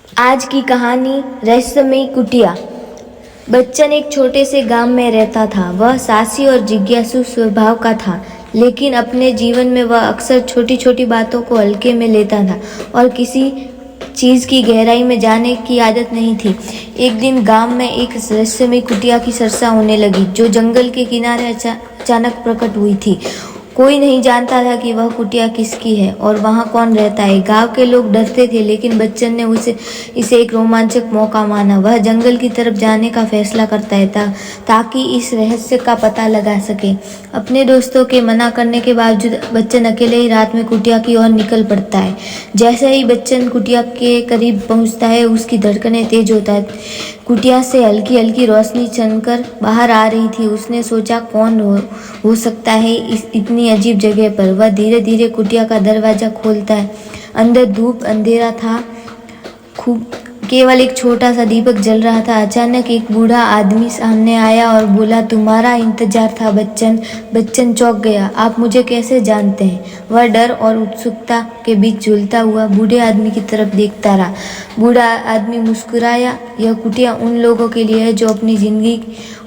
आज की कहानी रहस्यमयी कुटिया। बच्चन एक छोटे से गांव में रहता था। वह साहसी और जिज्ञासु स्वभाव का था, लेकिन अपने जीवन में वह अक्सर छोटी छोटी बातों को हल्के में लेता था और किसी चीज़ की गहराई में जाने की आदत नहीं थी। एक दिन गांव में एक रहस्यमयी कुटिया की चर्चा होने लगी, जो जंगल के किनारे अचानक प्रकट हुई थी। कोई नहीं जानता था कि वह कुटिया किसकी है और वहाँ कौन रहता है। गांव के लोग डरते थे, लेकिन बच्चन ने इसे एक रोमांचक मौका माना। वह जंगल की तरफ जाने का फैसला करता है ताकि इस रहस्य का पता लगा सके। अपने दोस्तों के मना करने के बावजूद बच्चन अकेले ही रात में कुटिया की ओर निकल पड़ता है। जैसे ही बच्चन कुटिया के करीब पहुँचता है, उसकी धड़कनें तेज होता है। कुटिया से हल्की हल्की रोशनी चमककर बाहर आ रही थी। उसने सोचा, कौन हो सकता है इस इतनी अजीब जगह पर। वह धीरे धीरे कुटिया का दरवाज़ा खोलता है। अंदर धूप अंधेरा था, खूब केवल एक छोटा सा दीपक जल रहा था। अचानक एक बूढ़ा आदमी सामने आया और बोला, तुम्हारा इंतजार था बच्चन। बच्चन चौंक गया। आप मुझे कैसे जानते हैं? वह डर और उत्सुकता के बीच झूलता हुआ बूढ़े आदमी की तरफ देखता रहा। बूढ़ा आदमी मुस्कुराया। यह कुटिया उन लोगों के लिए है जो अपनी जिंदगी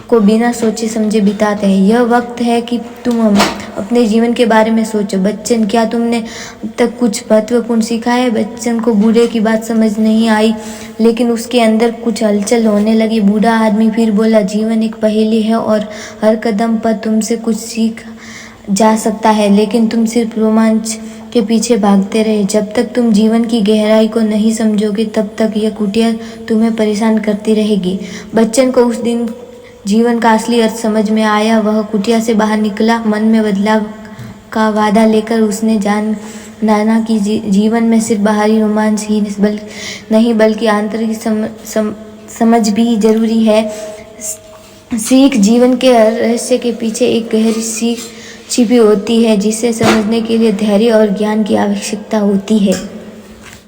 को बिना सोचे समझे बिताते हैं। यह वक्त है कि तुम अपने जीवन के बारे में सोचो। बच्चन, क्या तुमने अब तक कुछ महत्वपूर्ण सीखा है? बच्चन को बूढ़े की बात समझ नहीं आई, लेकिन उसके अंदर कुछ हलचल होने लगी। बूढ़ा आदमी फिर बोला, जीवन एक पहेली है और हर कदम पर तुमसे कुछ सीख जा सकता है, लेकिन तुम सिर्फ रोमांच के पीछे भागते रहे। जब तक तुम जीवन की गहराई को नहीं समझोगे, तब तक यह कुटिया तुम्हें परेशान करती रहेगी। बच्चन को उस दिन जीवन का असली अर्थ समझ में आया। वह कुटिया से बाहर निकला, मन में बदलाव का वादा लेकर। उसने जाना कि जीवन में सिर्फ बाहरी रोमांच ही नहीं बल्कि आंतरिक समझ भी जरूरी है। सीख जीवन के हर रहस्य के पीछे एक गहरी सीख छिपी होती है, जिसे समझने के लिए धैर्य और ज्ञान की आवश्यकता होती है।